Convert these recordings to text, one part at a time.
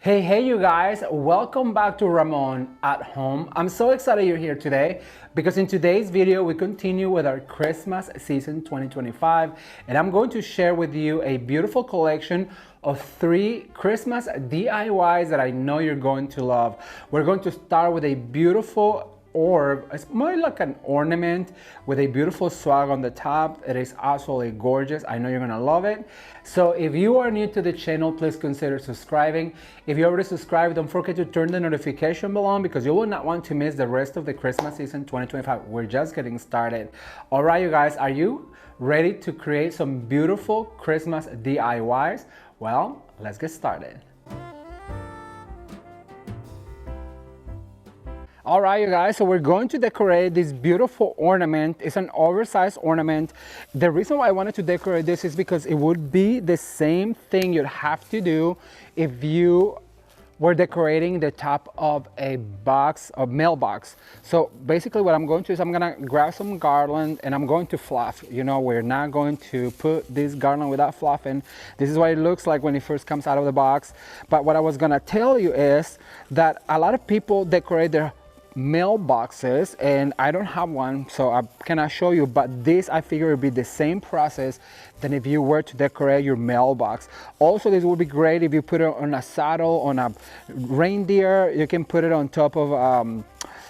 Hey you guys, welcome back to Ramon at home. I'm so excited you're here today because in today's video we continue with our Christmas season 2025 and I'm going to share with you a beautiful collection of 3 Christmas DIYs that I know you're going to love. We're going to start with a beautiful orb. It's more like an ornament with a beautiful swag on the top. It is absolutely gorgeous. I know you're gonna love it. So if you are new to the channel, please consider subscribing. If you already subscribed, don't forget to turn the notification bell on because you will not want to miss the rest of the Christmas season 2025. We're just getting started. All right, you guys, are you ready to create some beautiful Christmas DIYs? Well, let's get started. All right, you guys, so we're going to decorate this beautiful ornament. It's an oversized ornament. The reason why I wanted to decorate this is because it would be the same thing you'd have to do if you were decorating the top of a box, a mailbox. So basically what I'm going to do is I'm gonna grab some garland and I'm going to fluff. You know, we're not going to put this garland without fluffing. This is what it looks like when it first comes out of the box. But what I was gonna tell you is that a lot of people decorate their mailboxes and I don't have one, so I cannot show you, but this I figure would be the same process than if you were to decorate your mailbox. Also, this would be great if you put it on a saddle, on a reindeer. You can put it on top of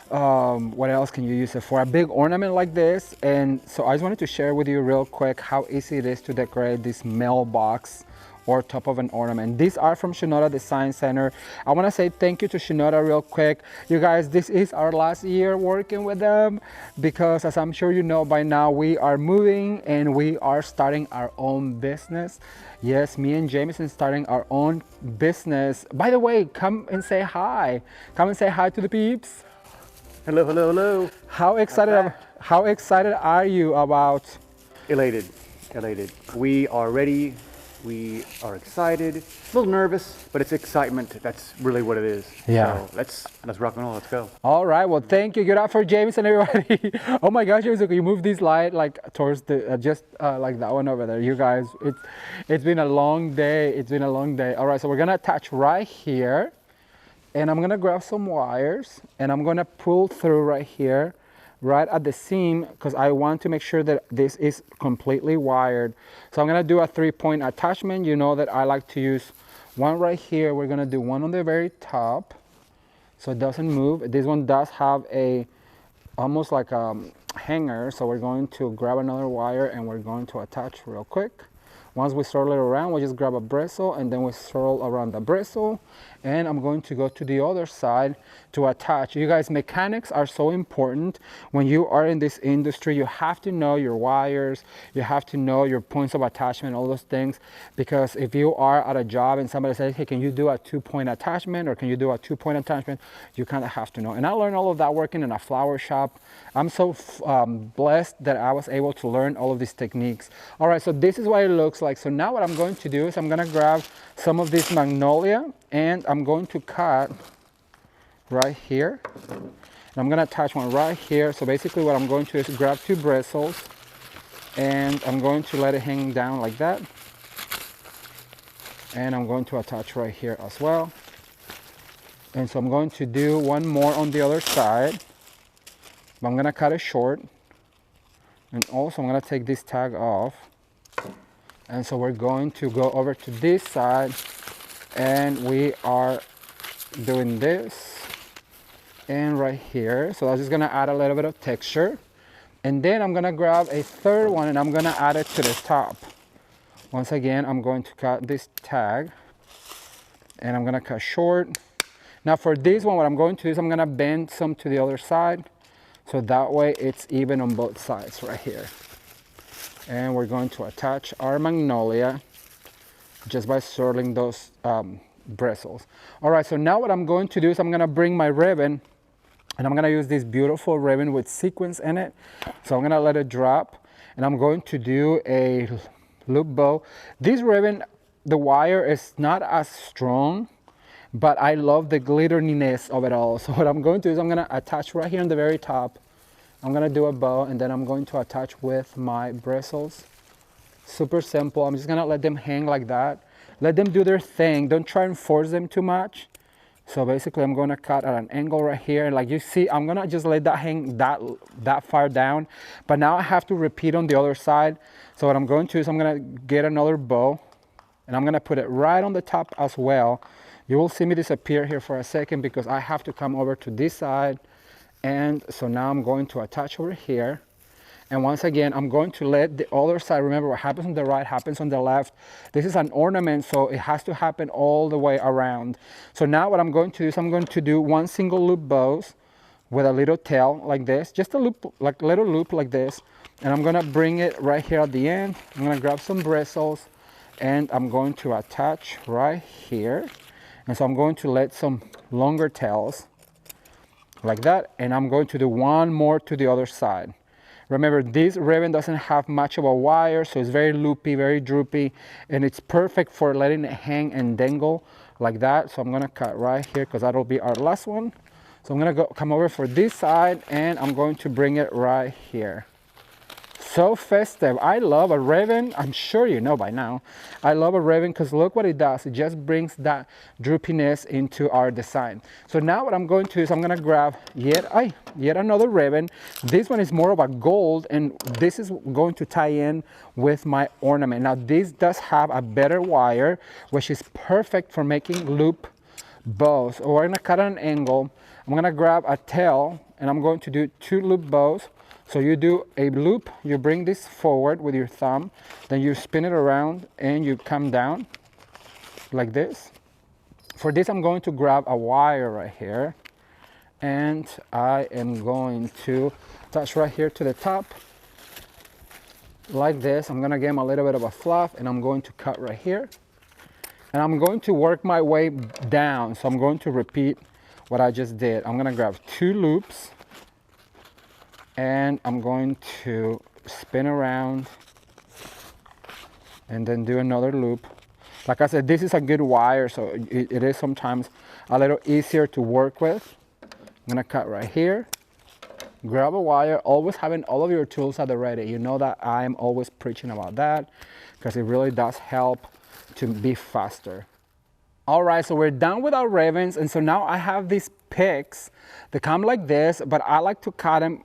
what else can you use it for? A big ornament like this. And so I just wanted to share with you real quick how easy it is to decorate this mailbox or top of an ornament. These are from Shinoda Design Center. I want to say thank you to Shinoda real quick. You guys, this is our last year working with them because as I'm sure you know by now, we are moving and we are starting our own business. Yes, me and Jameson starting our own business. By the way, come and say hi. Come and say hi to the peeps. Hello, hello, hello. How excited are you about? Elated. We are ready. We are excited. A little nervous, but it's excitement. That's really what it is. Yeah. So let's rock and roll. Let's go. All right. Well, thank you. Give it up for Jameson, everybody. Oh my gosh, Jameson, can you move this light like towards the just like that one over there? You guys, it's been a long day. It's been a long day. All right. So we're gonna attach right here, and I'm gonna grab some wires, and I'm gonna pull through right here, right at the seam, because I want to make sure that this is completely wired. So I'm gonna do a 3-point attachment. You know that I like to use one right here. We're gonna do one on the very top so it doesn't move. This one does have a almost like a hanger, so we're going to grab another wire and we're going to attach real quick. Once we swirl it around, we just grab a bristle and then we swirl around the bristle, and I'm going to go to the other side to attach. You guys, mechanics are so important. When you are in this industry, you have to know your wires, you have to know your points of attachment, all those things, because if you are at a job and somebody says, hey, can you do a 2-point attachment or can you do a 2-point attachment, you kind of have to know. And I learned all of that working in a flower shop. I'm so blessed that I was able to learn all of these techniques. All right, so this is what it looks like. So now what I'm going to do is I'm going to grab some of this magnolia and I'm going to cut right here. And I'm going to attach one right here. So basically what I'm going to do is grab 2 bristles and I'm going to let it hang down like that. And I'm going to attach right here as well. And so I'm going to do one more on the other side. I'm going to cut it short. And also I'm going to take this tag off. And so we're going to go over to this side and we are doing this and right here. So that's just gonna add a little bit of texture. And then I'm gonna grab a 3rd one and I'm gonna add it to the top. Once again, I'm going to cut this tag and I'm gonna cut short. Now for this one, what I'm going to do is I'm gonna bend some to the other side. So that way it's even on both sides right here. And we're going to attach our magnolia just by swirling those bristles. All right, so now what I'm going to do is I'm gonna bring my ribbon and I'm gonna use this beautiful ribbon with sequins in it. So I'm gonna let it drop and I'm going to do a loop bow. This ribbon, the wire is not as strong, but I love the glitteriness of it all. So what I'm going to do is I'm gonna attach right here on the very top. I'm gonna do a bow and then I'm going to attach with my bristles. Super simple. I'm just gonna let them hang like that. let them do their thing. Don't try and force them too much. So basically I'm going to cut at an angle right here, and like you see, I'm going to just let that hang that far down, but now I have to repeat on the other side. So what I'm going to do is I'm going to get another bow, and I'm going to put it right on the top as well. You will see me disappear here for a second because I have to come over to this side. And so now I'm going to attach over here. And once again, I'm going to let the other side, remember what happens on the right happens on the left. This is an ornament, so it has to happen all the way around. So now what I'm going to do is I'm going to do one single loop bows with a little tail like this, just a loop, like little loop like this. And I'm gonna bring it right here at the end. I'm gonna grab some bristles and I'm going to attach right here. And so I'm going to let some longer tails like that. And I'm going to do one more to the other side. Remember, this ribbon doesn't have much of a wire, so it's very loopy, very droopy, and it's perfect for letting it hang and dangle like that. So I'm gonna cut right here because that'll be our last one. So I'm gonna come over for this side and I'm going to bring it right here. So festive. I love a ribbon. I'm sure you know by now. I love a ribbon because look what it does. It just brings that droopiness into our design. So now what I'm going to do is I'm going to grab yet another ribbon. This one is more of a gold, and this is going to tie in with my ornament. Now this does have a better wire, which is perfect for making loop bows. So we're going to cut at an angle. I'm going to grab a tail and I'm going to do 2 loop bows. So you do a loop, you bring this forward with your thumb, then you spin it around and you come down like this. For this, I'm going to grab a wire right here and I am going to attach right here to the top like this. I'm gonna give them a little bit of a fluff and I'm going to cut right here. And I'm going to work my way down. So I'm going to repeat what I just did. I'm gonna grab 2 loops. And I'm going to spin around and then do another loop. Like I said, this is a good wire, so it is sometimes a little easier to work with. I'm gonna cut right here, grab a wire, always having all of your tools at the ready. You know that I'm always preaching about that because it really does help to be faster. All right, so we're done with our ribbons, and so now I have these picks. They come like this, but I like to cut them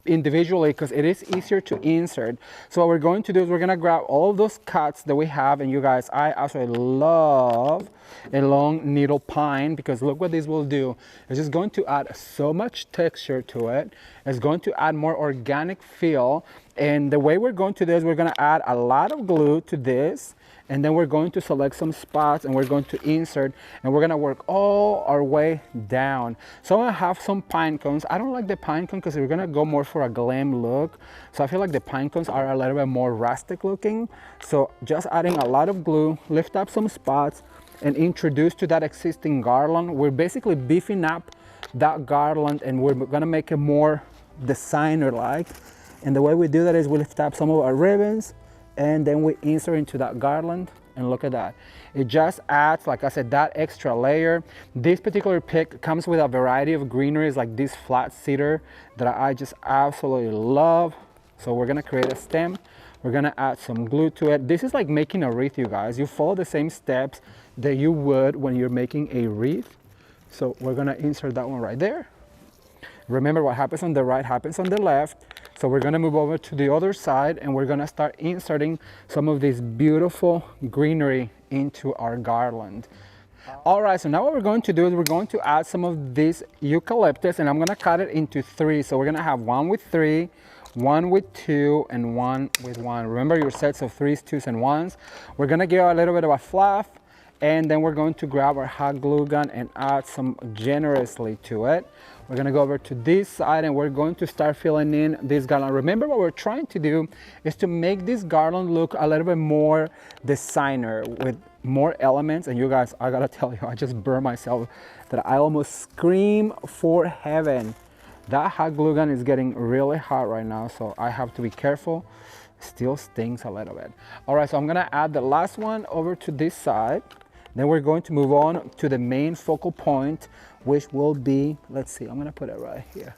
individually because it is easier to insert. So what we're going to do is we're going to grab all of those cuts that we have, and you guys, I absolutely love a long needle pine because look what this will do. It's just going to add so much texture to it. It's going to add more organic feel, and the way we're going to do is we're going to add a lot of glue to this, and then we're going to select some spots and we're going to insert, and we're going to work all our way down. So I'm going to have some pine cones. I don't like the pine cone because we're going to go more for a glam look. So I feel like the pine cones are a little bit more rustic looking. So just adding a lot of glue, lift up some spots and introduce to that existing garland. We're basically beefing up that garland and we're going to make it more designer-like. And the way we do that is we lift up some of our ribbons and then we insert into that garland, and look at that. It just adds, like I said, that extra layer. This particular pick comes with a variety of greeneries like this flat cedar that I just absolutely love. So we're gonna create a stem. We're gonna add some glue to it. This is like making a wreath, you guys. You follow the same steps that you would when you're making a wreath. So we're gonna insert that one right there. Remember, what happens on the right happens on the left. So we're gonna move over to the other side and we're gonna start inserting some of this beautiful greenery into our garland. All right, so now what we're going to do is we're going to add some of this eucalyptus, and I'm gonna cut it into 3. So we're gonna have 1 with 3, 1 with 2, and 1 with 1. Remember your sets of 3s, 2s, and 1s. We're gonna give a little bit of a fluff, and then we're going to grab our hot glue gun and add some generously to it. We're gonna go over to this side and we're going to start filling in this garland. Remember, what we're trying to do is to make this garland look a little bit more designer with more elements. And you guys, I gotta tell you, I just burned myself that I almost scream for heaven. That hot glue gun is getting really hot right now, so I have to be careful. Still stings a little bit. All right, so I'm gonna add the last one over to this side. Then we're going to move on to the main focal point, which will be, let's see, I'm gonna put it right here,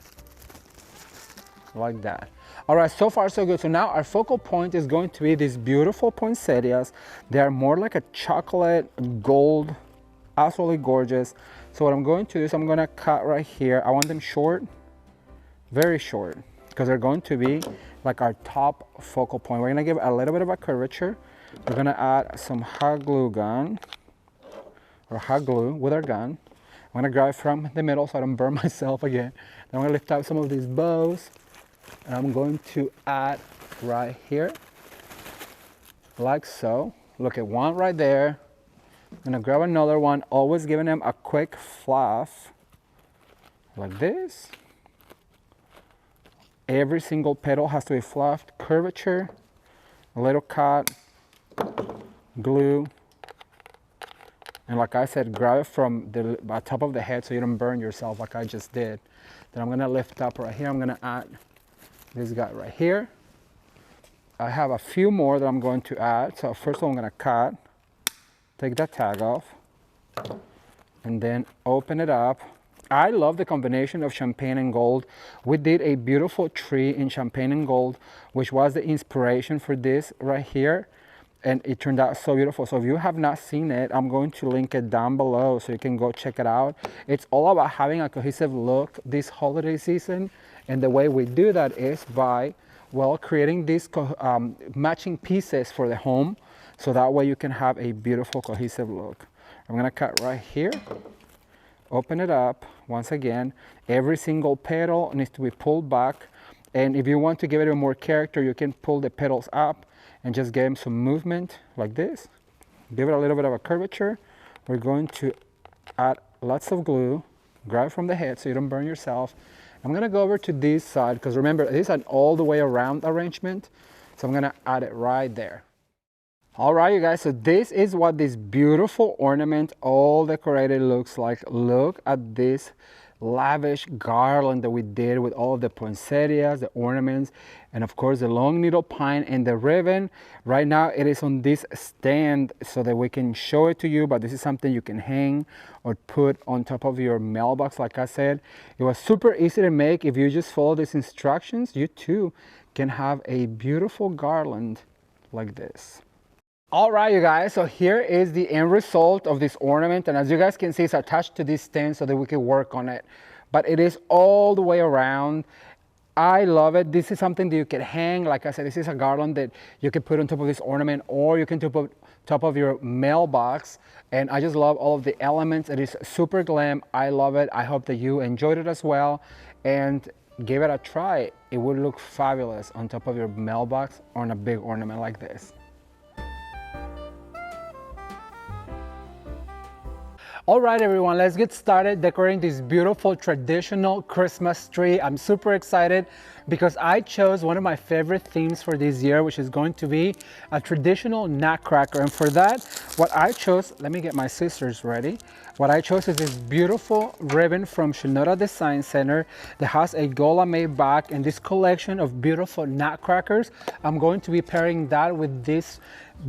like that. All right, so far so good. So now our focal point is going to be these beautiful poinsettias. They are more like a chocolate gold, absolutely gorgeous. So what I'm going to do is I'm gonna cut right here. I want them short, very short, because they're going to be like our top focal point. We're gonna give a little bit of a curvature. We're gonna add some hot glue gun, or hot glue with our gun. I'm gonna grab it from the middle so I don't burn myself again. Then I'm gonna lift out some of these bows, and I'm going to add right here, like so. Look at one right there. I'm gonna grab another one, always giving them a quick fluff, like this. Every single petal has to be fluffed, curvature, a little cut, glue, and like I said, grab it from the top of the head so you don't burn yourself like I just did. Then I'm gonna lift up right here. I'm gonna add this guy right here. I have a few more that I'm going to add. So first of all, I'm gonna cut, take that tag off, and then open it up. I love the combination of champagne and gold. We did a beautiful tree in champagne and gold, which was the inspiration for this right here. And it turned out so beautiful. So if you have not seen it, I'm going to link it down below so you can go check it out. It's all about having a cohesive look this holiday season. And the way we do that is by, well, creating these matching pieces for the home. So that way you can have a beautiful cohesive look. I'm gonna cut right here, open it up. Once again, every single petal needs to be pulled back. And if you want to give it a more character, you can pull the petals up and just give them some movement like this. Give it a little bit of a curvature. We're going to add lots of glue, grab it from the head so you don't burn yourself. I'm gonna go over to this side, because remember, this is an all the way around arrangement. So I'm gonna add it right there. All right, you guys, so this is what this beautiful ornament, all decorated, looks like. Look at this lavish garland that we did with all of the poinsettias, the ornaments, and of course the long needle pine and the ribbon. Right now it is on this stand so that we can show it to you, but this is something you can hang or put on top of your mailbox. Like I said, it was super easy to make. If you just follow these instructions, you too can have a beautiful garland like this. All right, you guys, so here is the end result of this ornament. And as you guys can see, it's attached to this stand so that we can work on it. But it is all the way around. I love it. This is something that you can hang. Like I said, this is a garland that you can put on top of this ornament, or you can put top of your mailbox. And I just love all of the elements. It is super glam. I love it. I hope that you enjoyed it as well. And give it a try. It would look fabulous on top of your mailbox or on a big ornament like this. All right, everyone, let's get started decorating this beautiful traditional Christmas tree. I'm super excited because I chose one of my favorite themes for this year, which is going to be a traditional nutcracker. And for that, what I chose, let me get my scissors ready. What I chose is this beautiful ribbon from Shinoda Design Center that has a gola made back and this collection of beautiful nutcrackers. I'm going to be pairing that with this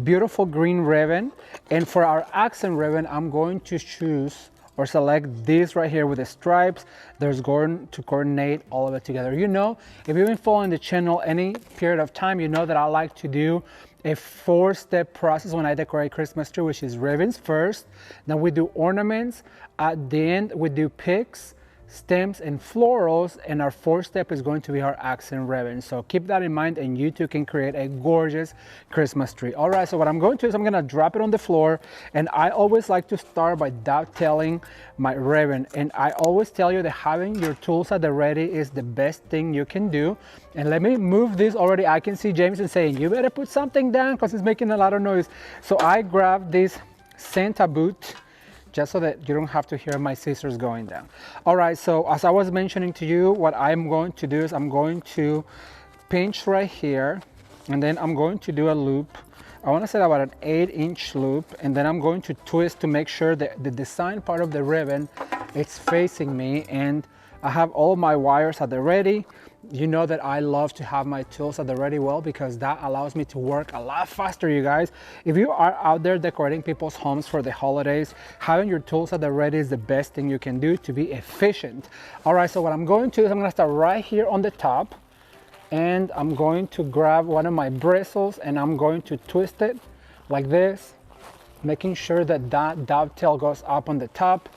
beautiful green ribbon. And for our accent ribbon, I'm going to choose or select this right here with the stripes. There's going to coordinate all of it together. You know, if you've been following the channel any period of time, you know that I like to do a 4-step process when I decorate Christmas tree, which is ribbons first, then we do ornaments, at the end we do picks, stems and florals, and our 4th step is going to be our accent ribbon. So keep that in mind and you too can create a gorgeous Christmas tree. All right, so what I'm going to do is I'm going to drop it on the floor, and I always like to start by dovetailing my ribbon. And I always tell you that having your tools at the ready is the best thing you can do. And let me move this already. I can see Jameson saying, you better put something down because it's making a lot of noise. So I grabbed this Santa boot, just so that you don't have to hear my scissors going down. All right, so as I was mentioning to you, what I'm going to do is I'm going to pinch right here, and then I'm going to do a loop. I want to set about an 8-inch loop, and then I'm going to twist to make sure that the design part of the ribbon is facing me, and I have all my wires at the ready. You know that I love to have my tools at the ready well, because that allows me to work a lot faster, you guys. If you are out there decorating people's homes for the holidays, having your tools at the ready is the best thing you can do to be efficient. All right, so what I'm going to do is I'm going to start right here on the top. and I'm going to grab one of my bristles and I'm going to twist it like this, making sure that that dovetail goes up on the top.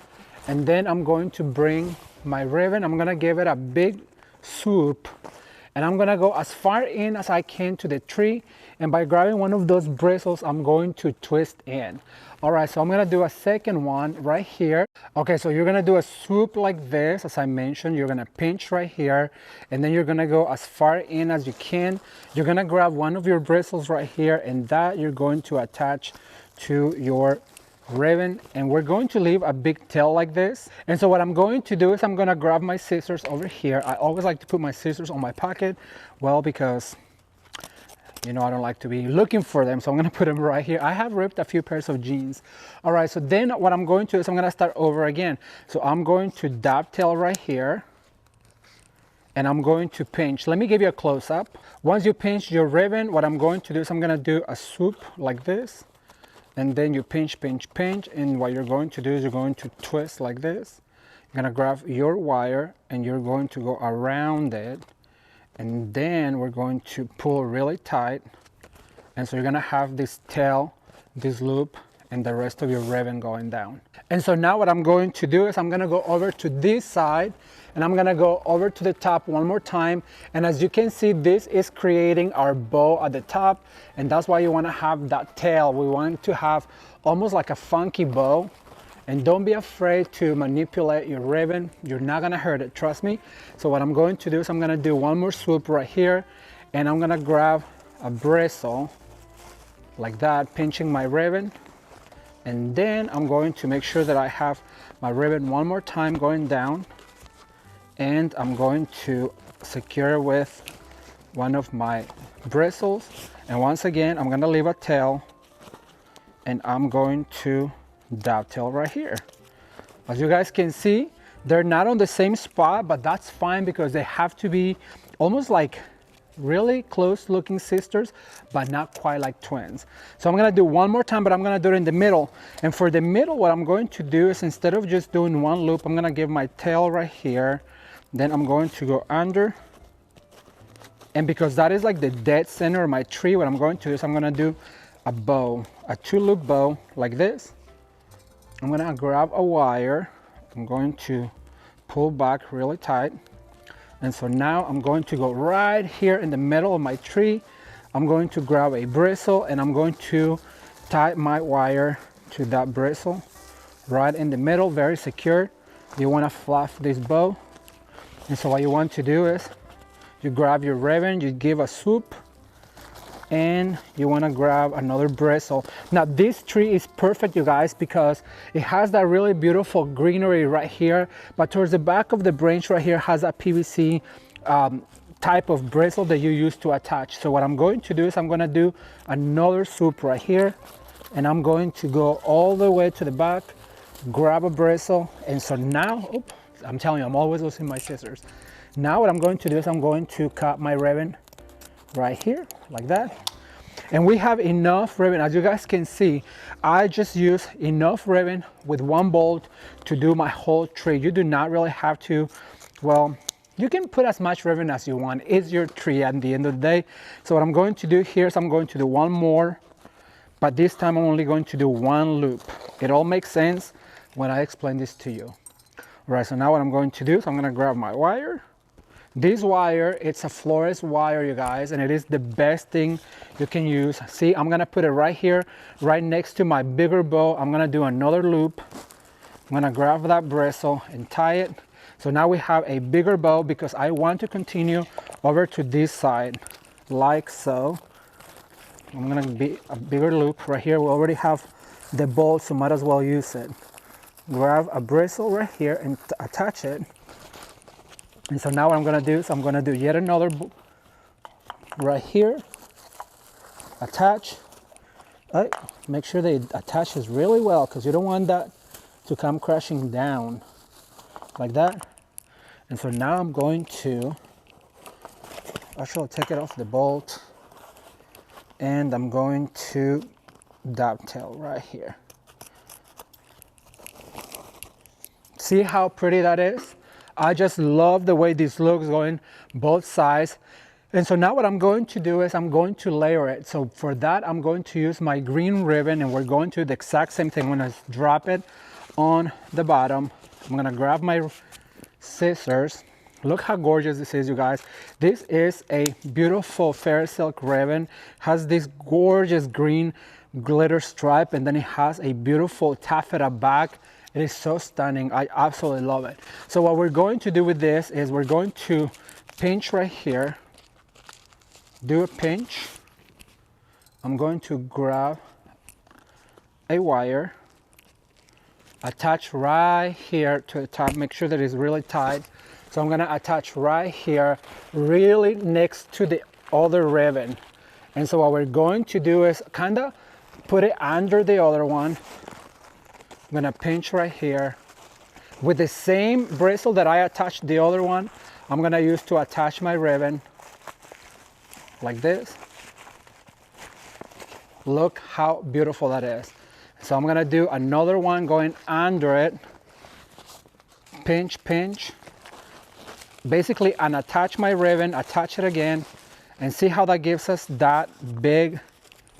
And then I'm going to bring my ribbon, I'm gonna give it a big swoop, and I'm gonna go as far in as I can to the tree, and by grabbing one of those bristles, I'm going to twist in. All right, so I'm gonna do a second one right here. Okay, so you're gonna do a swoop like this, as I mentioned. You're gonna pinch right here, and then you're gonna go as far in as you can. You're gonna grab one of your bristles right here, and that you're going to attach to your ribbon, and we're going to leave a big tail like this. And so what I'm going to do is I'm gonna grab my scissors over here. I always like to put my scissors on my pocket, well, because you know, I don't like to be looking for them, so I'm gonna put them right here. I have ripped a few pairs of jeans. All right, so then what I'm going to do is I'm gonna start over again. So I'm going to dovetail right here, and I'm going to pinch. Let me give you a close-up. Once you pinch your ribbon, what I'm going to do is I'm gonna do a swoop like this, and then you pinch, pinch, pinch, and what you're going to do is you're going to twist like this. You're gonna grab your wire, and you're going to go around it, and then we're going to pull really tight, and so you're gonna have this tail, this loop, and the rest of your ribbon going down. And so now what I'm going to do is I'm gonna go over to this side, and I'm gonna go over to the top one more time, and as you can see, this is creating our bow at the top, and that's why you wanna have that tail. We want to have almost like a funky bow. And don't be afraid to manipulate your ribbon. You're not gonna hurt it, trust me. So what I'm going to do is I'm gonna do one more swoop right here, and I'm gonna grab a bristle like that, pinching my ribbon. And then I'm going to make sure that I have my ribbon one more time going down, and I'm going to secure it with one of my bristles. And once again, I'm gonna leave a tail, and I'm going to dovetail right here. As you guys can see, they're not on the same spot, but that's fine because they have to be almost like really close looking sisters, but not quite like twins. So I'm gonna do one more time, but I'm gonna do it in the middle. And for the middle, what I'm going to do is instead of just doing one loop, I'm gonna give my tail right here. Then I'm going to go under. And because that is like the dead center of my tree, what I'm going to do is I'm gonna do a bow, a 2-loop bow like this. I'm gonna grab a wire, I'm going to pull back really tight, and so now I'm going to go right here in the middle of my tree. I'm going to grab a bristle, and I'm going to tie my wire to that bristle right in the middle, very secure. You want to fluff this bow, and so what you want to do is you grab your ribbon, you give a swoop, and you want to grab another bristle. Now this tree is perfect, you guys, because it has that really beautiful greenery right here, but towards the back of the branch right here has a PVC type of bristle that you use to attach. So what I'm going to do is I'm going to do another swoop right here, and I'm going to go all the way to the back, grab a bristle, and so now, oops, I'm telling you, I'm always losing my scissors. Now what I'm going to do is I'm going to cut my ribbon right here like that, and we have enough ribbon. As you guys can see, I just use enough ribbon with one bolt to do my whole tree. You do not really have to, well, you can put as much ribbon as you want. It's your tree at the end of the day. So what I'm going to do here is I'm going to do one more, but this time I'm only going to do one loop. It all makes sense when I explain this to you. All right, so now what I'm going to do is I'm going to grab my wire. This wire, it's a florist wire, you guys, and it is the best thing you can use. See, I'm gonna put it right here, right next to my bigger bow. I'm gonna do another loop. I'm gonna grab that bristle and tie it. So now we have a bigger bow because I want to continue over to this side, like so. I'm gonna be a bigger loop right here. We already have the bolt, so might as well use it. Grab a bristle right here and attach it. And so now what I'm gonna do is I'm gonna do yet another right here, attach. Make sure that it attaches really well because you don't want that to come crashing down like that. And so now I'm going to, actually take it off the bolt, and I'm going to dovetail right here. See how pretty that is? I just love the way this looks going both sides. And so now what I'm going to do is I'm going to layer it. So for that, I'm going to use my green ribbon, and we're going to do the exact same thing. I'm gonna drop it on the bottom. I'm gonna grab my scissors. Look how gorgeous this is, you guys. This is a beautiful fairy silk ribbon. Has this gorgeous green glitter stripe, and then it has a beautiful taffeta back. It is so stunning. I absolutely love it. So what we're going to do with this is we're going to pinch right here. Do a pinch. I'm going to grab a wire, attach right here to the top, make sure that it's really tight. So I'm gonna attach right here, really next to the other ribbon. And so what we're going to do is kind of put it under the other one. I'm gonna pinch right here. With the same bristle that I attached the other one, I'm gonna use to attach my ribbon. Like this. Look how beautiful that is. So I'm gonna do another one going under it. Pinch, pinch. Basically unattach my ribbon, attach it again, and see how that gives us that big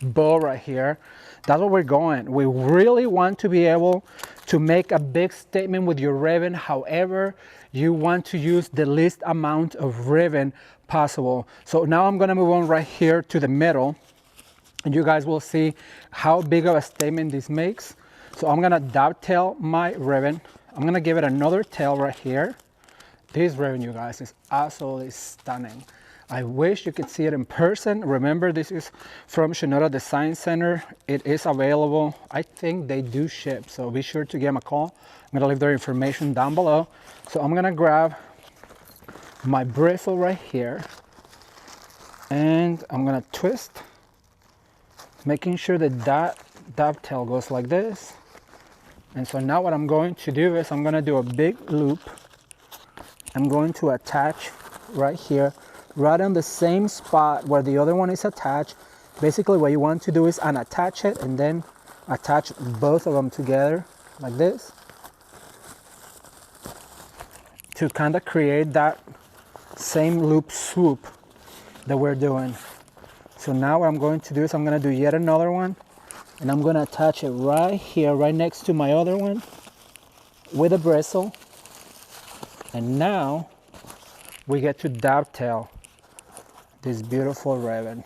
bow right here. That's what we're going. We really want to be able to make a big statement with your ribbon. However, you want to use the least amount of ribbon possible. So now I'm gonna move on right here to the middle, and you guys will see how big of a statement this makes. So I'm gonna dovetail my ribbon. I'm gonna give it another tail right here. This ribbon, you guys, is absolutely stunning. I wish you could see it in person. Remember, this is from Shinoda Design Center. It is available. I think they do ship, so be sure to give them a call. I'm gonna leave their information down below. So I'm gonna grab my bristle right here, and I'm gonna twist, making sure that that dovetail goes like this. And so now what I'm going to do is I'm gonna do a big loop. I'm going to attach right here, right on the same spot where the other one is attached. Basically what you want to do is unattach it and then attach both of them together like this to kind of create that same loop swoop that we're doing. So now what I'm going to do is I'm going to do yet another one, and I'm going to attach it right here, right next to my other one with a bristle. And now we get to dovetail this beautiful ribbon.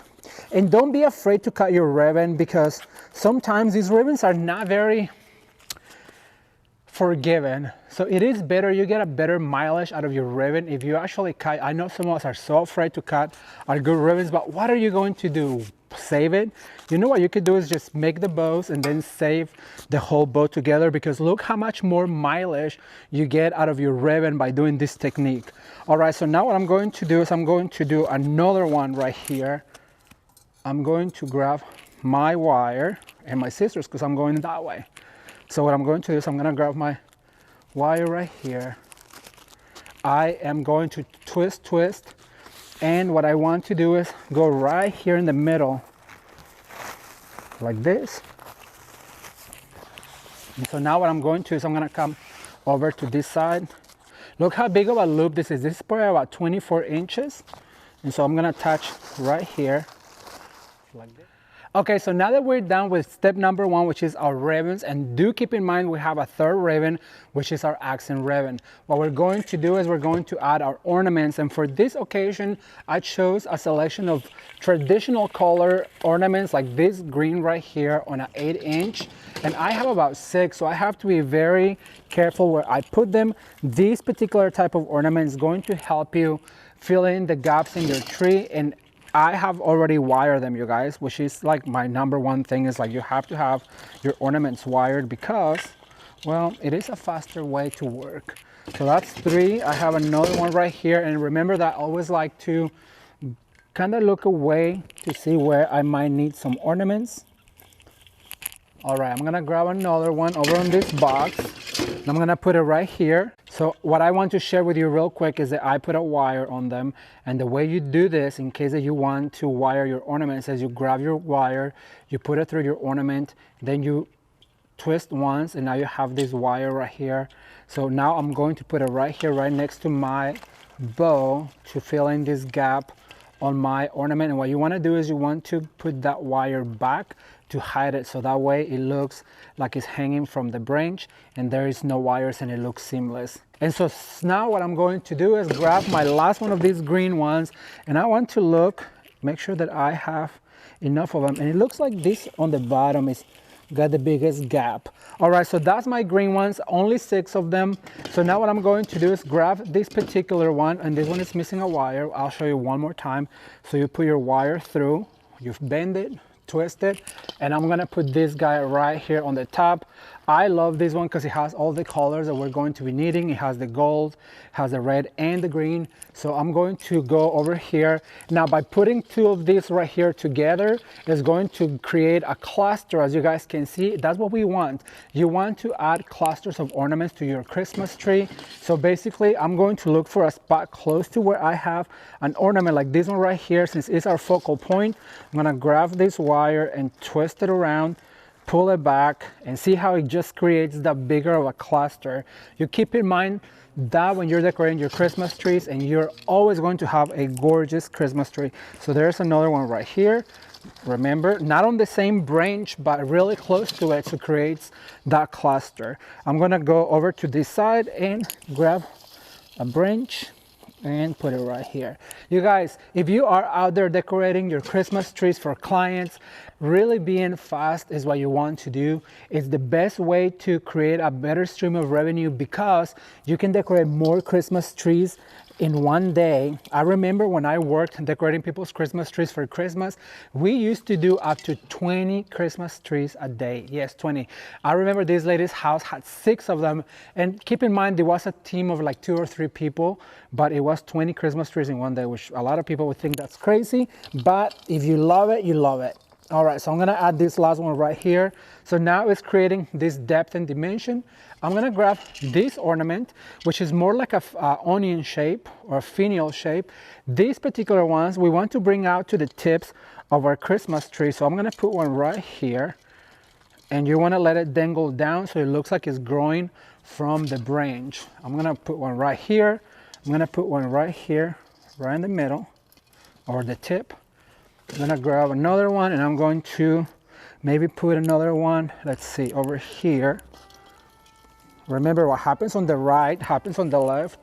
And don't be afraid to cut your ribbon, because sometimes these ribbons are not very forgiving. So it is better, you get a better mileage out of your ribbon if you actually cut. I know some of us are so afraid to cut our good ribbons, but what are you going to do? Save it? You know what you could do is just make the bows and then save the whole bow together, because look how much more mileage you get out of your ribbon by doing this technique. All right, so now what I'm going to do is I'm going to do another one right here. I'm going to grab my wire and my scissors because I'm going that way. So what I'm going to do is I'm going to grab my wire right here. I am going to twist, and what I want to do is go right here in the middle like this. And so now what I'm going to do is I'm going to come over to this side. Look how big of a loop this is. This is probably about 24 inches. And so I'm going to attach right here like this. Okay, so now that we're done with step number one, which is our ribbons, and do keep in mind we have a third ribbon, which is our accent ribbon. What we're going to do is we're going to add our ornaments, and for this occasion, I chose a selection of traditional color ornaments like this green right here on an 8-inch, and I have about 6, so I have to be very careful where I put them. This particular type of ornament is going to help you fill in the gaps in your tree, and I have already wired them, you guys, which is like my number one thing, is like you have to have your ornaments wired because, well, it is a faster way to work. So that's 3. I have another one right here, and remember that I always like to kind of look away to see where I might need some ornaments. All right, I'm gonna grab another one over on this box, and I'm gonna put it right here. So what I want to share with you real quick is that I put a wire on them, and the way you do this, in case that you want to wire your ornaments, is you grab your wire, you put it through your ornament, then you twist once, and now you have this wire right here. So now I'm going to put it right here, right next to my bow, to fill in this gap on my ornament. And what you want to do is you want to put that wire back to hide it, so that way it looks like it's hanging from the branch and there is no wires and it looks seamless. And so now what I'm going to do is grab my last one of these green ones, and I want to make sure that I have enough of them. And it looks like this on the bottom is got the biggest gap. All right, so that's my green ones, only 6 of them. So now what I'm going to do is grab this particular one, and this one is missing a wire. I'll show you one more time. So you put your wire through, you bend it, twist it, and I'm gonna put this guy right here on the top. I love this one because it has all the colors that we're going to be needing. It has the gold, has the red and the green. So I'm going to go over here. Now by putting 2 of these right here together, it's going to create a cluster. As you guys can see, that's what we want. You want to add clusters of ornaments to your Christmas tree. So basically I'm going to look for a spot close to where I have an ornament like this one right here. Since it's our focal point, I'm gonna grab this wire and twist it around, pull it back, and see how it just creates that bigger of a cluster. You keep in mind that when you're decorating your Christmas trees, and you're always going to have a gorgeous Christmas tree. So there's another one right here. Remember, not on the same branch, but really close to it, so creates that cluster. I'm gonna go over to this side and grab a branch and put it right here. You guys, if you are out there decorating your Christmas trees for clients, really being fast is what you want to do. It's the best way to create a better stream of revenue because you can decorate more Christmas trees in one day. I remember when I worked decorating people's Christmas trees for Christmas, we used to do up to 20 Christmas trees a day. Yes, 20. I remember this lady's house had 6 of them, and keep in mind there was a team of like 2 or 3 people, but it was 20 Christmas trees in one day, which a lot of people would think that's crazy, but if you love it, you love it. All right, so I'm gonna add this last one right here. So now it's creating this depth and dimension. I'm gonna grab this ornament, which is more like a onion shape or a finial shape. These particular ones we want to bring out to the tips of our Christmas tree. So I'm gonna put one right here, and you wanna let it dangle down so it looks like it's growing from the branch. I'm gonna put one right here. I'm gonna put one right here, right in the middle, or the tip. I'm gonna grab another one, and I'm going to maybe put another one, let's see, over here. Remember, what happens on the right happens on the left.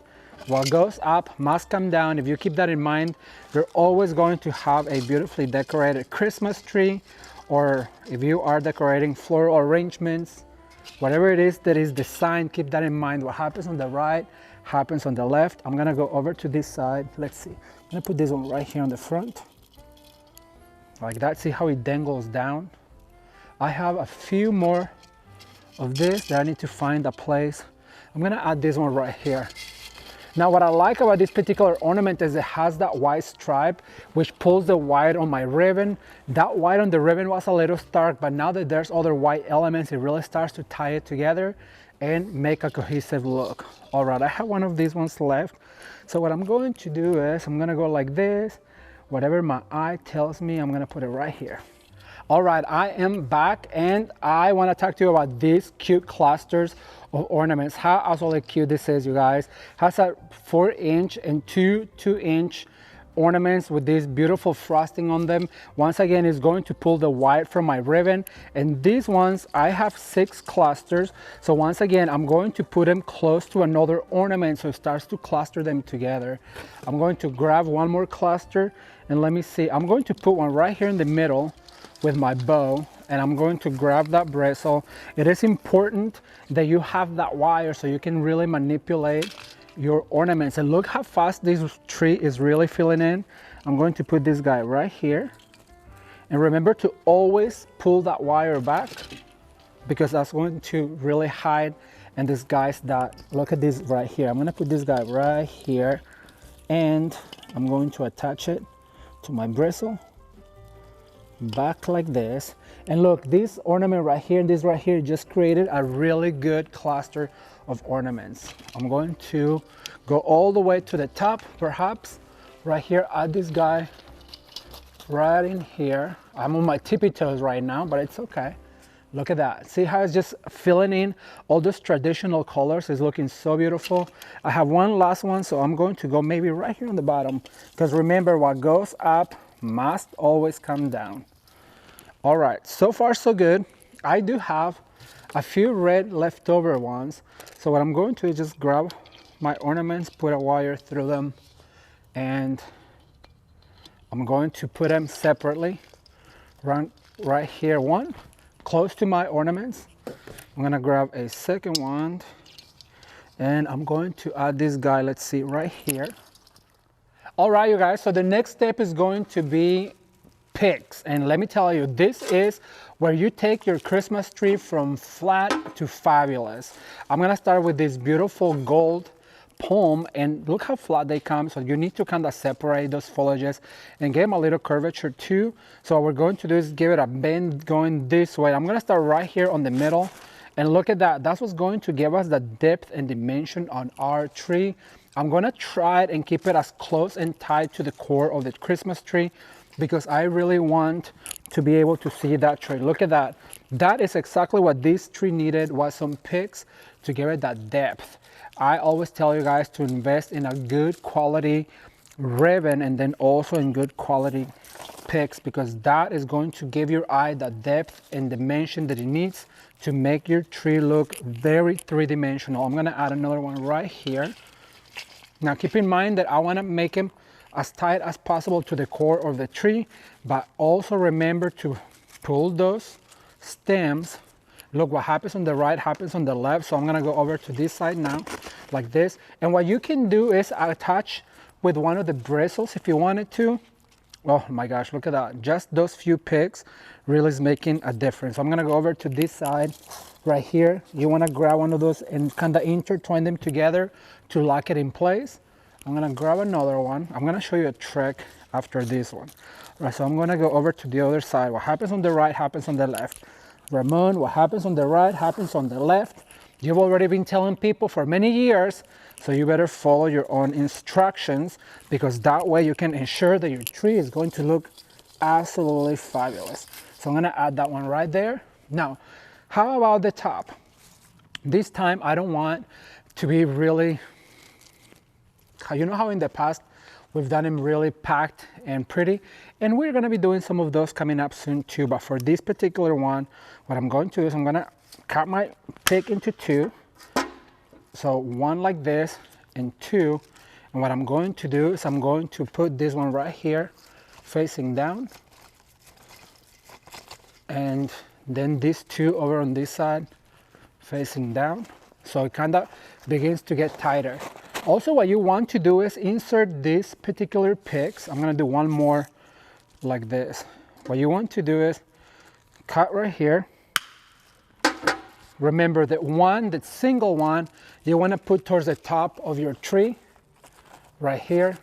What goes up must come down. If you keep that in mind, you're always going to have a beautifully decorated Christmas tree, or if you are decorating floral arrangements, whatever it is that is designed, keep that in mind. What happens on the right happens on the left. I'm gonna go over to this side. Let's see, I'm gonna put this one right here on the front. Like that, see how it dangles down? I have a few more of this that I need to find a place. I'm gonna add this one right here. Now what I like about this particular ornament is it has that white stripe which pulls the white on my ribbon. That white on the ribbon was a little stark, but now that there's other white elements, it really starts to tie it together and make a cohesive look. All right, I have one of these ones left. So what I'm going to do is I'm gonna go like this. Whatever my eye tells me, I'm gonna put it right here. All right, I am back, and I wanna talk to you about these cute clusters of ornaments. How absolutely cute this is, you guys. It has a 4-inch and 2-inch ornaments with this beautiful frosting on them. Once again, it's going to pull the white from my ribbon. And these ones, I have 6 clusters. So once again, I'm going to put them close to another ornament so it starts to cluster them together. I'm going to grab one more cluster, and let me see. I'm going to put one right here in the middle with my bow, and I'm going to grab that bristle. It is important that you have that wire so you can really manipulate your ornaments. And look how fast this tree is really filling in. I'm going to put this guy right here, and remember to always pull that wire back, because that's going to really hide and disguise that. Look at this right here. I'm going to put this guy right here, and I'm going to attach it to my bristle back like this. And look, this ornament right here and this right here just created a really good cluster of ornaments. I'm going to go all the way to the top, perhaps right here, add this guy right in here. I'm on my tippy toes right now, but it's okay. Look at that. See how it's just filling in all those traditional colors. It's looking so beautiful. I have one last one, so I'm going to go maybe right here on the bottom, because remember, what goes up must always come down. All right, so far so good. I do have a few red leftover ones. So what I'm going to do is just grab my ornaments, put a wire through them, and I'm going to put them separately. Right here, one close to my ornaments. I'm gonna grab a second one, and I'm going to add this guy, let's see, right here. All right, you guys, so the next step is going to be picks. And let me tell you, this is where you take your Christmas tree from flat to fabulous. I'm gonna start with this beautiful gold palm, and look how flat they come. So you need to kind of separate those foliages and give them a little curvature too. So what we're going to do is give it a bend going this way. I'm gonna start right here on the middle, and look at that. That's what's going to give us the depth and dimension on our tree. I'm gonna try it and keep it as close and tight to the core of the Christmas tree, because I really want to be able to see that tree. Look at that. That is exactly what this tree needed, was some picks to give it that depth. I always tell you guys to invest in a good quality ribbon, and then also in good quality picks, because that is going to give your eye the depth and dimension that it needs to make your tree look very three-dimensional. I'm gonna add another one right here. Now keep in mind that I wanna make them as tight as possible to the core of the tree, but also remember to pull those stems. Look, what happens on the right happens on the left. So I'm gonna go over to this side now, like this. And what you can do is attach with one of the bristles if you wanted to. Oh my gosh, look at that. Just those few picks really is making a difference. So I'm gonna go over to this side right here. You wanna grab one of those and kind of intertwine them together to lock it in place. I'm gonna grab another one. I'm gonna show you a trick after this one. All right, so I'm gonna go over to the other side. What happens on the right happens on the left. Ramon, what happens on the right happens on the left. You've already been telling people for many years, so you better follow your own instructions, because that way you can ensure that your tree is going to look absolutely fabulous. So I'm gonna add that one right there. Now, how about the top? This time I don't want to be really, you know how in the past we've done them really packed and pretty, and we're gonna be doing some of those coming up soon too. But for this particular one, what I'm going to do is I'm gonna cut my pick into two. So one like this and two. And what I'm going to do is I'm going to put this one right here facing down. And then these two over on this side facing down. So it kind of begins to get tighter. Also, what you want to do is insert these particular picks. I'm gonna do one more like this. What you want to do is cut right here. Remember that single one, you wanna put towards the top of your tree, right here.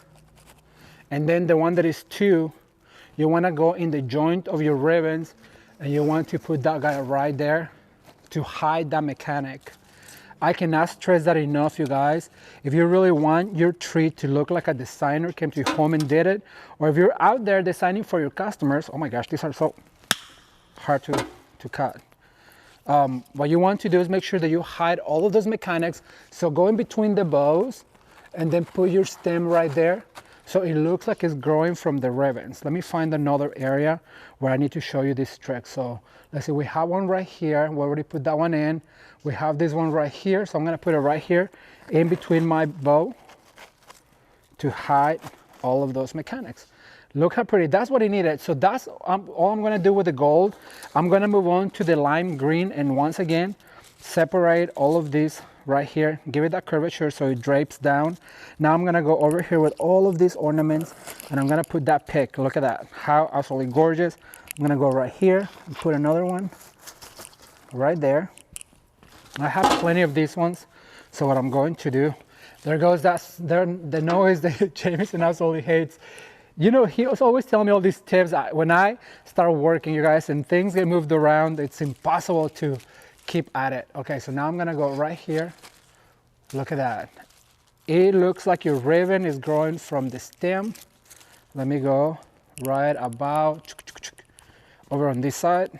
And then the one that is two, you wanna go in the joint of your ribbons, and you want to put that guy right there to hide that mechanic. I cannot stress that enough, you guys. If you really want your tree to look like a designer came to your home and did it, or if you're out there designing for your customers, oh my gosh, these are so hard to cut. What you want to do is make sure that you hide all of those mechanics. So go in between the bows and then put your stem right there, so it looks like it's growing from the ribbons. Let me find another area where I need to show you this trick. So let's see, we have one right here. We already put that one in. We have this one right here. So I'm gonna put it right here in between my bow to hide all of those mechanics. Look how pretty, that's what it needed. So that's all I'm gonna do with the gold. I'm gonna move on to the lime green, and once again, separate all of these right here, give it that curvature so it drapes down. Now I'm gonna go over here with all of these ornaments, and I'm gonna put that pick. Look at that, how absolutely gorgeous. I'm gonna go right here and put another one right there. I have plenty of these ones, so what I'm going to do, there goes the noise that Jameson absolutely hates. You know, he was always telling me all these tips. When I start working, you guys, and things get moved around, it's impossible to keep at it. Okay, so now I'm gonna go right here. Look at that. It looks like your ribbon is growing from the stem. Let me go right about over on this side.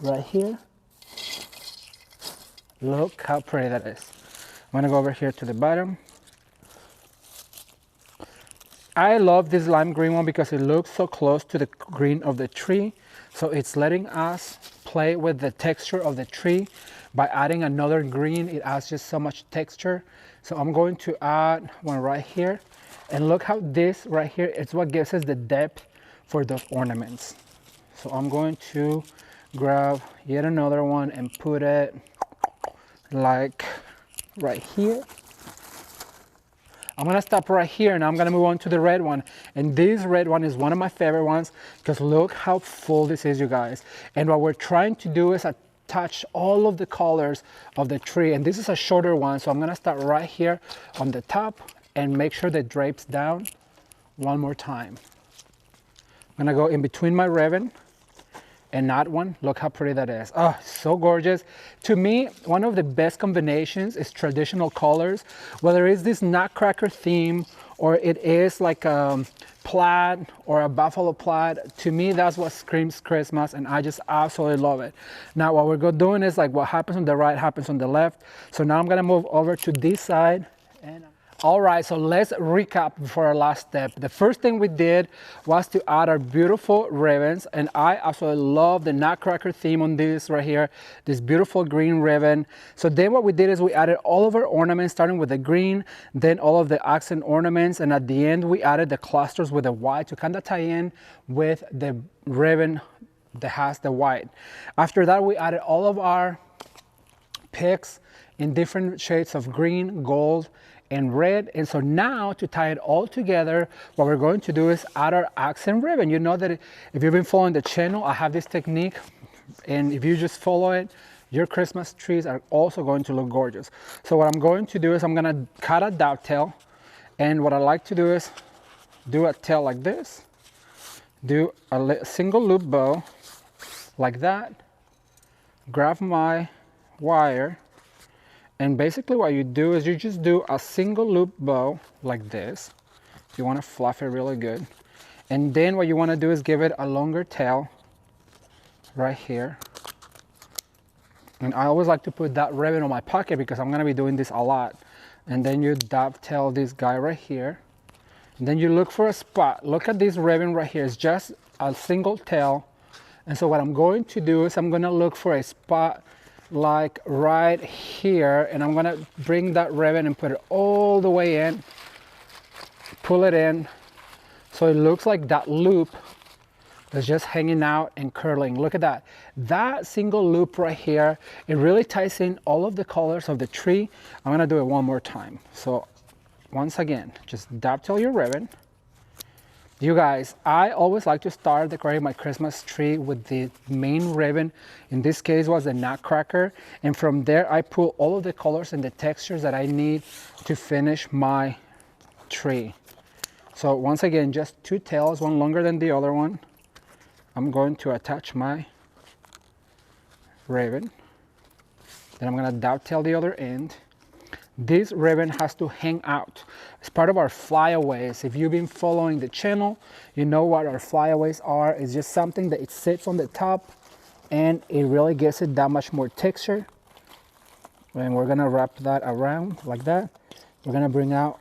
right here. Look how pretty that is. I'm gonna go over here to the bottom. I love this lime green one because it looks so close to the green of the tree. So it's letting us play with the texture of the tree. By adding another green, it adds just so much texture. So I'm going to add one right here. And look how this right here, it's what gives us the depth for those ornaments. So I'm going to grab yet another one and put it like right here. I'm gonna stop right here and I'm gonna move on to the red one. And this red one is one of my favorite ones because look how full this is, you guys. And what we're trying to do is attach all of the colors of the tree. And this is a shorter one, so I'm gonna start right here on the top and make sure that drapes down one more time. I'm gonna go in between my ribbon and that one. Look how pretty that is. Oh, so gorgeous. To me, one of the best combinations is traditional colors, whether it's this nutcracker theme or it is like a plaid or a buffalo plaid. To me, that's what screams Christmas, and I just absolutely love it. Now what we're doing is like what happens on the right happens on the left. So now I'm gonna move over to this side. And all right, so let's recap before our last step. The first thing we did was to add our beautiful ribbons, and I absolutely love the nutcracker theme on this right here, this beautiful green ribbon. So then what we did is we added all of our ornaments, starting with the green, then all of the accent ornaments, and at the end we added the clusters with the white to kind of tie in with the ribbon that has the white. After that, we added all of our picks in different shades of green, gold, and red. And so now to tie it all together, what we're going to do is add our accent ribbon. You know that if you've been following the channel, I have this technique, and if you just follow it, your Christmas trees are also going to look gorgeous. So what I'm going to do is I'm gonna cut a dovetail, and what I like to do is do a tail like this, do a single loop bow like that, grab my wire, and basically what you do is you just do a single loop bow like this. You want to fluff it really good. And then what you want to do is give it a longer tail right here. And I always like to put that ribbon on my pocket because I'm going to be doing this a lot. And then you dovetail this guy right here. And then you look for a spot. Look at this ribbon right here. It's just a single tail. And so what I'm going to do is I'm going to look for a spot like right here, and I'm gonna bring that ribbon and put it all the way in, pull it in, so it looks like that loop is just hanging out and curling. Look at that. That single loop right here, it really ties in all of the colors of the tree. I'm gonna do it one more time. So once again, just dovetail your ribbon. You guys, I always like to start decorating my Christmas tree with the main ribbon. In this case was the nutcracker. And from there, I pull all of the colors and the textures that I need to finish my tree. So once again, just two tails, one longer than the other one. I'm going to attach my ribbon. Then I'm gonna dovetail the other end. This ribbon has to hang out. It's part of our flyaways. If you've been following the channel, you know what our flyaways are. It's just something that it sits on the top and it really gives it that much more texture. And we're gonna wrap that around like that. We're gonna bring out,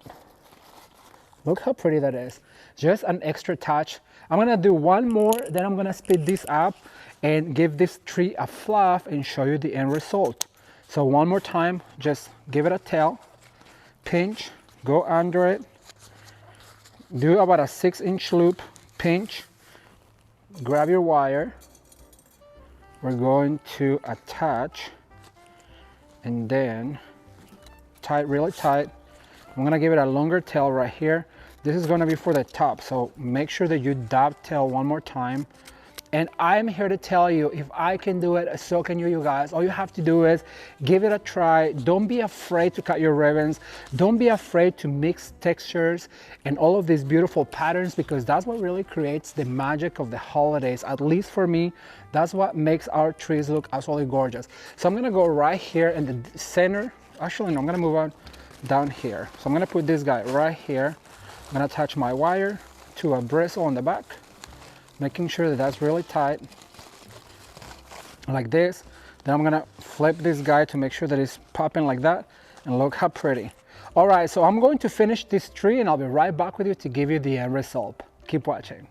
look how pretty that is. Just an extra touch. I'm gonna do one more, then I'm gonna speed this up and give this tree a fluff and show you the end result. So one more time, just give it a tail, pinch, go under it, do about a 6-inch loop, pinch, grab your wire. We're going to attach and then tie it really tight. I'm gonna give it a longer tail right here. This is gonna be for the top, so make sure that you dovetail one more time. And I'm here to tell you, if I can do it, so can you guys. All you have to do is give it a try. Don't be afraid to cut your ribbons. Don't be afraid to mix textures and all of these beautiful patterns, because that's what really creates the magic of the holidays. At least for me, that's what makes our trees look absolutely gorgeous. So I'm gonna go right here in the center. Actually, no, I'm gonna move on down here. So I'm gonna put this guy right here. I'm gonna attach my wire to a bristle on the back, making sure that that's really tight. like this. Then I'm gonna flip this guy to make sure that it's popping like that, and look how pretty. All right, so I'm going to finish this tree and I'll be right back with you to give you the end result. Keep watching.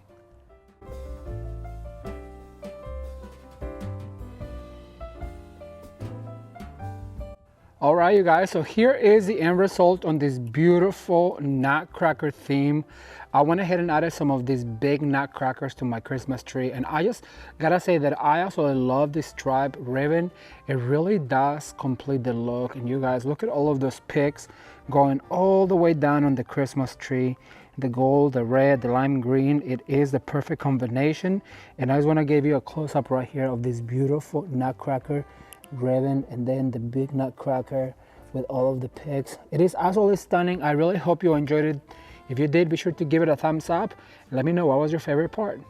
All right, you guys, so here is the end result on this beautiful nutcracker theme. I went ahead and added some of these big nutcrackers to my Christmas tree, and I just gotta say that I also love this stripe ribbon. It really does complete the look, and you guys, look at all of those picks going all the way down on the Christmas tree. The gold, the red, the lime green, it is the perfect combination. And I just wanna give you a close-up right here of this beautiful nutcracker ribbon, and then the big nutcracker with all of the picks. It is absolutely stunning. I really hope you enjoyed it. If you did, be sure to give it a thumbs up and let me know what was your favorite part.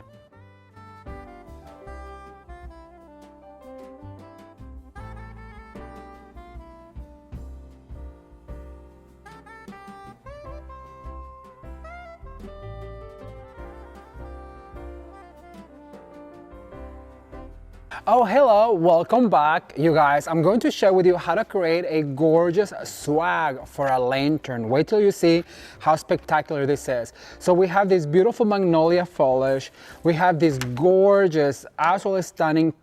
Oh, hello, welcome back. You guys, I'm going to share with you how to create a gorgeous swag for a lantern. Wait till you see how spectacular this is. So we have this beautiful magnolia foliage. We have this gorgeous, absolutely stunning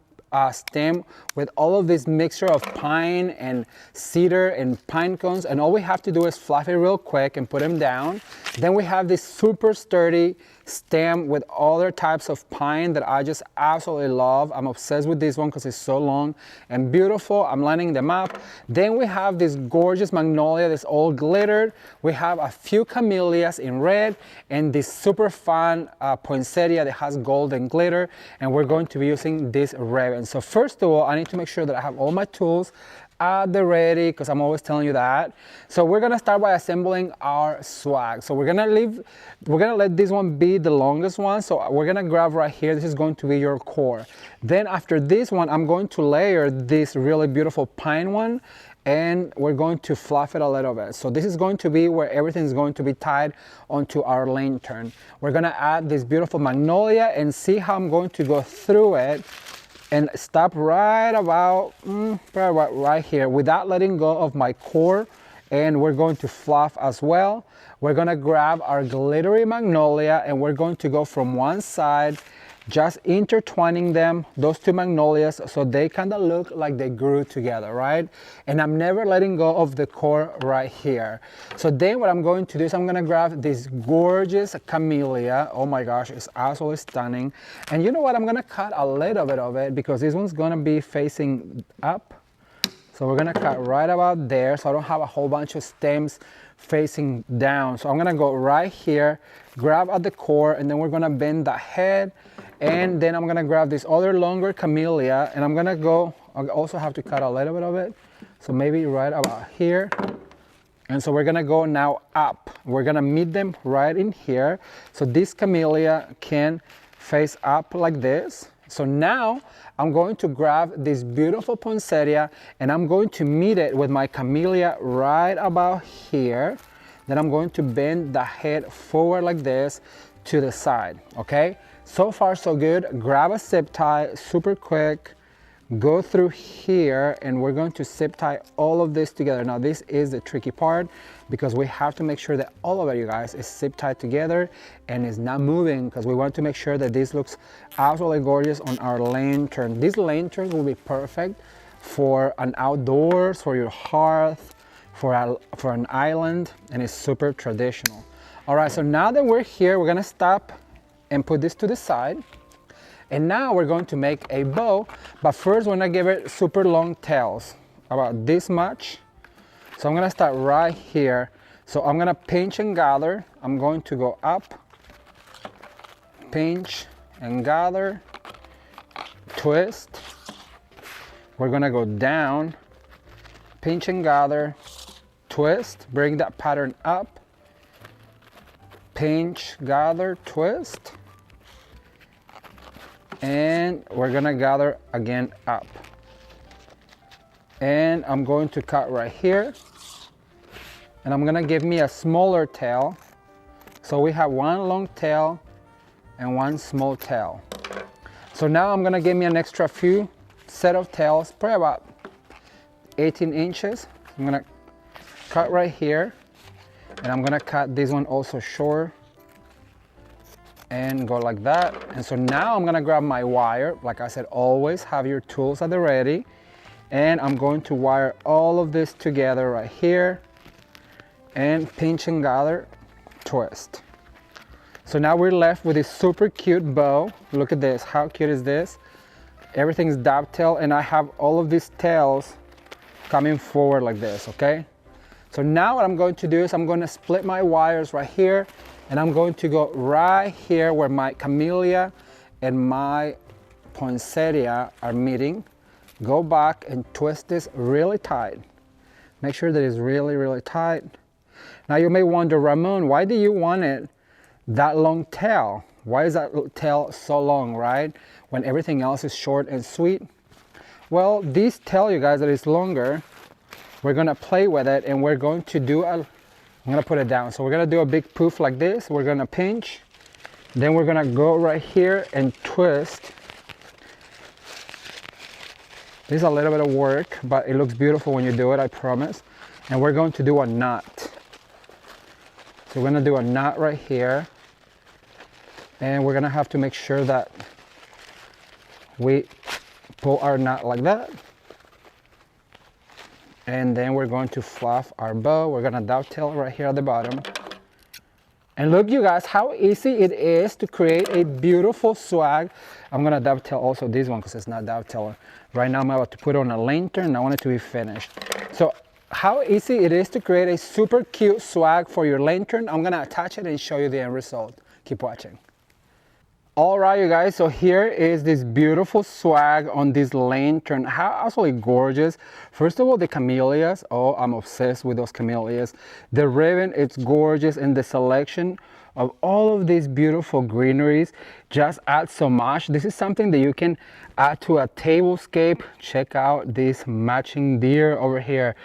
stem with all of this mixture of pine and cedar and pine cones, and all we have to do is fluff it real quick and put them down. Then we have this super sturdy stem with other types of pine that I just absolutely love. I'm obsessed with this one because it's so long and beautiful. I'm lining them up. Then we have this gorgeous magnolia that's all glittered. We have a few camellias in red and this super fun poinsettia that has gold and glitter, and we're going to be using this ribbon. So first of all, I need to make sure that I have all my tools at the ready, because I'm always telling you that. So we're gonna start by assembling our swag. So we're gonna let this one be the longest one. So we're gonna grab right here, this is going to be your core. Then after this one, I'm going to layer this really beautiful pine one, and we're going to fluff it a little bit. So this is going to be where everything is going to be tied onto our lantern. We're gonna add this beautiful magnolia and see how I'm going to go through it and stop right about right here without letting go of my core. And we're going to fluff as well. We're gonna grab our glittery magnolia and we're going to go from one side, just intertwining them, those two magnolias, so they kind of look like they grew together, right? And I'm never letting go of the core right here. So then what I'm going to do is I'm gonna grab this gorgeous camellia. Oh my gosh, it's absolutely stunning. And you know what? I'm gonna cut a little bit of it because this one's gonna be facing up. So we're gonna cut right about there, so I don't have a whole bunch of stems facing down. So I'm gonna go right here, grab at the core, and then we're gonna bend the head. And then I'm gonna grab this other longer camellia, and I'm gonna go, I also have to cut a little bit of it, so maybe right about here. And so we're gonna go now up. We're gonna meet them right in here. So this camellia can face up like this. So now I'm going to grab this beautiful poinsettia and I'm going to meet it with my camellia right about here. Then I'm going to bend the head forward like this to the side, okay? So far so good. Grab a zip tie super quick, go through here, and we're going to zip tie all of this together. Now this is the tricky part because we have to make sure that all of it, you guys, is zip tied together and is not moving, because we want to make sure that this looks absolutely gorgeous on our lantern. These lanterns will be perfect for an outdoors, for your hearth, for an island, and it's super traditional. All right, so now that we're here, we're gonna stop and put this to the side. And now we're going to make a bow, but first we're gonna give it super long tails, about this much. So I'm gonna start right here. So I'm gonna pinch and gather. I'm going to go up, pinch and gather, twist. We're gonna go down, pinch and gather, twist, bring that pattern up, pinch, gather, twist, and we're gonna gather again up. And I'm going to cut right here, and I'm gonna give me a smaller tail. So we have one long tail and one small tail. So now I'm gonna give me an extra few set of tails, probably about 18 inches. I'm gonna cut right here, and I'm gonna cut this one also short and go like that. And so now I'm gonna grab my wire. Like I said, always have your tools at the ready. And I'm going to wire all of this together right here and pinch and gather, twist. So now we're left with this super cute bow. Look at this, how cute is this? Everything's dovetail, and I have all of these tails coming forward like this, okay? So now what I'm going to do is I'm going to split my wires right here, and I'm going to go right here where my camellia and my poinsettia are meeting. Go back and twist this really tight. Make sure that it's really, really tight. Now you may wonder, Ramon, why do you want it that long tail? Why is that tail so long, right? When everything else is short and sweet? Well, these tell you guys that it's longer. We're gonna play with it, and we're going to do I'm gonna put it down. So we're gonna do a big poof like this. We're gonna pinch. Then we're gonna go right here and twist. This is a little bit of work, but it looks beautiful when you do it, I promise. And we're going to do a knot. So we're gonna do a knot right here. And we're gonna have to make sure that we pull our knot like that. And then we're going to fluff our bow. We're gonna dovetail right here at the bottom. And look, you guys, how easy it is to create a beautiful swag. I'm gonna dovetail also this one because it's not dovetailing. Right now I'm about to put on a lantern, and I want it to be finished. So how easy it is to create a super cute swag for your lantern. I'm gonna attach it and show you the end result. Keep watching. All right, you guys, so here is this beautiful swag on this lantern. How absolutely gorgeous. First of all, the camellias. Oh, I'm obsessed with those camellias. The ribbon, it's gorgeous, and the selection of all of these beautiful greeneries just adds so much. This is something that you can add to a tablescape. Check out this matching deer over here.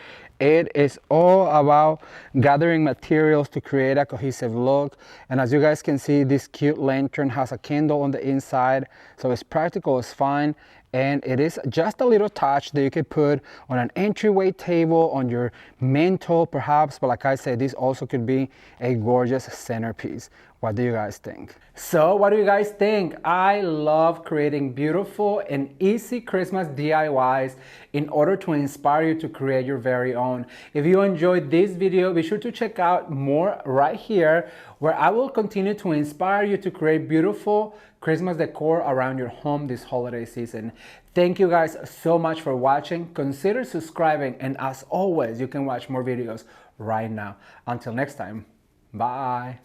It is all about gathering materials to create a cohesive look. And as you guys can see, this cute lantern has a candle on the inside. So it's practical, it's fine. And it is just a little touch that you could put on an entryway table, on your mantle perhaps. But like I said, this also could be a gorgeous centerpiece. What do you guys think? So what do you guys think? I love creating beautiful and easy Christmas DIYs in order to inspire you to create your very own. If you enjoyed this video, be sure to check out more right here, where I will continue to inspire you to create beautiful Christmas decor around your home this holiday season. Thank you guys so much for watching. Consider subscribing, and as always, you can watch more videos right now. Until next time, bye.